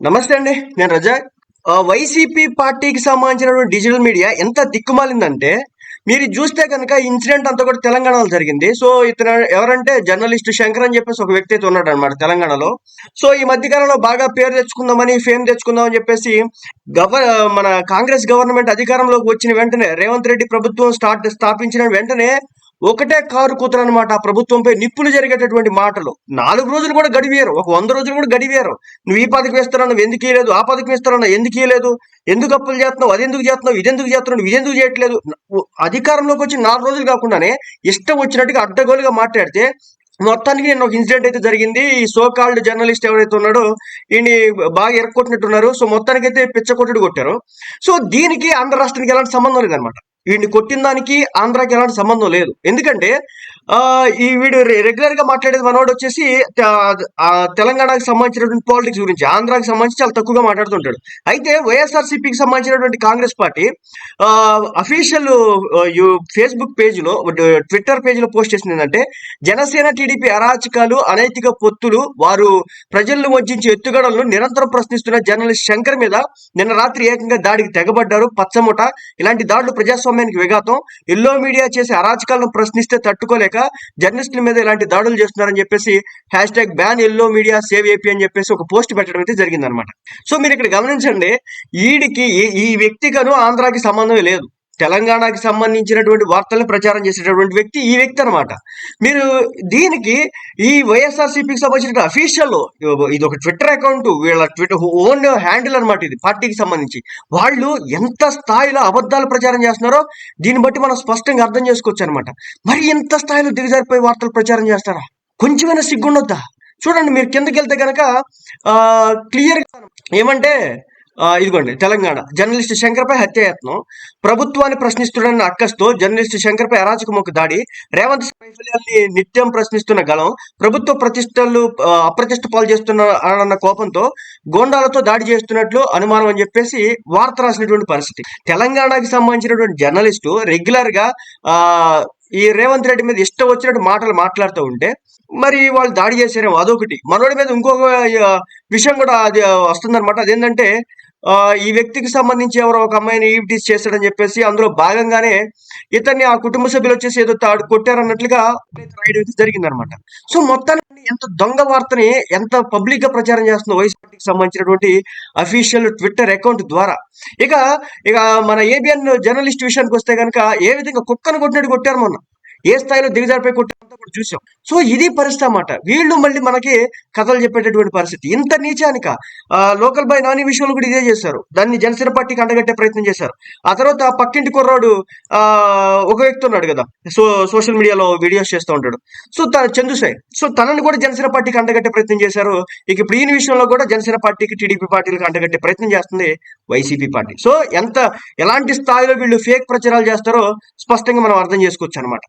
నమస్తే అండి. నేను రజాక్. వైసీపీ పార్టీకి సంబంధించినటువంటి డిజిటల్ మీడియా ఎంత దిక్కుమాలిందంటే, మీరు చూస్తే కనుక ఇన్సిడెంట్ అంతా కూడా తెలంగాణలో జరిగింది. సో ఇతను ఎవరంటే జర్నలిస్ట్ శంకర్ అని చెప్పేసి ఒక వ్యక్తి అయితే ఉన్నాడు అనమాట తెలంగాణలో. సో ఈ మధ్య కాలంలో బాగా పేరు తెచ్చుకుందామని, ఫేమ్ తెచ్చుకుందాం అని చెప్పేసి మన కాంగ్రెస్ గవర్నమెంట్ అధికారంలోకి వచ్చిన వెంటనే, రేవంత్ రెడ్డి ప్రభుత్వం స్థాపించిన వెంటనే ఒకటే కారు కూతురు అనమాట. ఆ ప్రభుత్వంపై నిప్పులు జరిగేటటువంటి మాటలు 4 రోజులు కూడా గడివేరు, ఒక 100 రోజులు కూడా గడివేరు. నువ్వు ఈ పథకం ఇస్తారన్నా నువ్వు ఎందుకు ఇవ్వలేదు, ఆ పథకం ఇస్తారన్నా ఎందుకు ఇవ్వలేదు, ఎందుకు అప్పులు చేస్తున్నావు, అది ఎందుకు చేస్తున్నావు, ఇది ఎందుకు చేస్తున్నావు, ఇది ఎందుకు చేయట్లేదు. అధికారంలోకి వచ్చి 4 రోజులు కాకుండానే ఇష్టం వచ్చినట్టుగా అడ్డగోలుగా మాట్లాడితే, మొత్తానికి నేను ఒక ఇన్సిడెంట్ అయితే జరిగింది. ఈ సో కాల్డ్ జర్నలిస్ట్ ఎవరైతే ఉన్నాడో ఈయన్ని బాగా ఎరక్కొట్టినట్టున్నారు. సో మొత్తానికి అయితే పిచ్చ కొట్టుడు కొట్టారు. సో దీనికి ఆంధ్ర రాష్ట్రానికి ఎలాంటి సంబంధం లేదనమాట. వీడిని కొట్టిన దానికి ఆంధ్రాకి ఎలాంటి సంబంధం లేదు. ఎందుకంటే ఈ వీడు రెగ్యులర్ గా మాట్లాడేది మనోడు వచ్చేసి తెలంగాణకు సంబంధించినటువంటి పాలిటిక్స్ గురించి, ఆంధ్రాకి సంబంధించి చాలా తక్కువగా మాట్లాడుతుంటాడు. అయితే వైఎస్ఆర్సీపీకి సంబంధించినటువంటి Congress party official Facebook page లో, ట్విట్టర్ పేజ్ లో పోస్ట్ చేసింది ఏంటంటే, జనసేన టీడీపీ అరాచకాలు, అనైతిక పొత్తులు, వారు ప్రజలను వంచే ఎత్తుగడలను నిరంతరం ప్రశ్నిస్తున్న జర్నలిస్ట్ శంకర్ మీద నిన్న రాత్రి ఏకంగా దాడికి తెగబడ్డారు. పచ్చముట ఇలాంటి దాడులు ప్రజాస్వామ్యానికి విఘాతం. ఎల్లో మీడియా చేసే అరాచకాలను ప్రశ్నిస్తే తట్టుకోలేక జర్నలిస్టుల మీద ఇలాంటి దాడులు చేస్తున్నారని చెప్పేసి #ban yellow media save AP అని చెప్పేసి ఒక పోస్ట్ పెట్టడం అయితే జరిగిందనమాట. సో మీరు ఇక్కడ గమనించండి, ఈ వ్యక్తికను ఆంధ్రాకి సంబంధమే లేదు. తెలంగాణకి సంబంధించినటువంటి వార్తలను ప్రచారం చేసేటటువంటి వ్యక్తి ఈ వ్యక్తి అనమాట. మీరు దీనికి ఈ వైఎస్ఆర్సీపీకి సంబంధించిన అఫీషియల్, ఇది ఒక ట్విట్టర్ అకౌంట్, వీళ్ళ ట్విట్టర్ ఓన్ హ్యాండిల్ అనమాట. ఇది పార్టీకి సంబంధించి వాళ్ళు ఎంత స్థాయిలో అబద్ధాలు ప్రచారం చేస్తున్నారో దీన్ని బట్టి మనం స్పష్టంగా అర్థం చేసుకోవచ్చు అనమాట. మరి ఎంత స్థాయిలో దిగజారిపోయి వార్తలు ప్రచారం చేస్తారా? కొంచెమైనా సిగ్గుండొద్దా? చూడండి, మీరు కిందకి వెళ్తే కనుక క్లియర్ ఏమంటే, ఇదిగోండి, తెలంగాణ జర్నలిస్ట్ శంకర్ పై హత్యాయత్నం, ప్రభుత్వాన్ని ప్రశ్నిస్తున్న అక్కస్తో జర్నలిస్ట్ శంకర్ పై అరాచకమొక దాడి, రేవంత్ వైఫల్యాన్ని నిత్యం ప్రశ్నిస్తున్న గలం, ప్రభుత్వ అప్రతిష్ట పాలు చేస్తున్న కోపంతో గోండాలతో దాడి చేస్తున్నట్లు అనుమానం అని చెప్పేసి వార్త రాసినటువంటి పరిస్థితి. తెలంగాణకి సంబంధించినటువంటి జర్నలిస్టు రెగ్యులర్ గా ఈ రేవంత్ రెడ్డి మీద ఇష్టం వచ్చినట్టు మాటలు మాట్లాడుతూ ఉంటే, మరి వాళ్ళు దాడి చేశారేమో అదొకటి. మనోడి మీద ఇంకొక విషయం కూడా అది వస్తుందన్నమాట. అదేంటంటే, ఈ వ్యక్తికి సంబంధించి ఎవరో ఒక అమ్మాయిని ఈవిటీస్ చేస్తాడని చెప్పేసి అందులో భాగంగానే ఇతన్ని ఆ కుటుంబ సభ్యులు వచ్చేసి ఏదో కొట్టారన్నట్లుగా రాయడం జరిగిందనమాట. సో మొత్తానికి ఎంత దొంగ వార్తని ఎంత పబ్లిక్ గా ప్రచారం చేస్తుందో వైఎస్ పార్టీకి సంబంధించినటువంటి అఫీషియల్ ట్విట్టర్ అకౌంట్ ద్వారా. ఇక మన ఏబిఎన్ జర్నలిస్ట్ విషయానికి వస్తే కనుక ఏ విధంగా కుక్కను కొట్టినట్టు కొట్టారు మొన్న, ఏ స్థాయిలో దిగజారిపోయి కొట్టారంతా కూడా చూసాం. సో ఇది పరిస్థితి అన్నమాట. వీళ్ళు మళ్ళీ మనకి కథలు చెప్పేటటువంటి పరిస్థితి. ఇంత నీచానిక లోకల్ బాయ్ నాని విషయంలో కూడా ఇదే చేశారు. దాన్ని జనసేన పార్టీకి అండగట్టే ప్రయత్నం చేశారు. ఆ తర్వాత పక్కింటి కుర్రాడు ఒక వ్యక్తి ఉన్నాడు కదా, సోషల్ మీడియాలో వీడియోస్ చేస్తూ ఉంటాడు, సో చందుసాయి. సో తనని కూడా జనసేన పార్టీకి అండగట్టే ప్రయత్నం చేశారు. ఇక ఇప్పుడు ఈ విషయంలో కూడా జనసేన పార్టీకి, టీడీపీ పార్టీలకు అండగట్టే ప్రయత్నం చేస్తుంది వైసీపీ పార్టీ. సో ఎలాంటి స్థాయిలో వీళ్ళు ఫేక్ ప్రచారాలు చేస్తారో స్పష్టంగా మనం అర్థం చేసుకోవచ్చు అనమాట.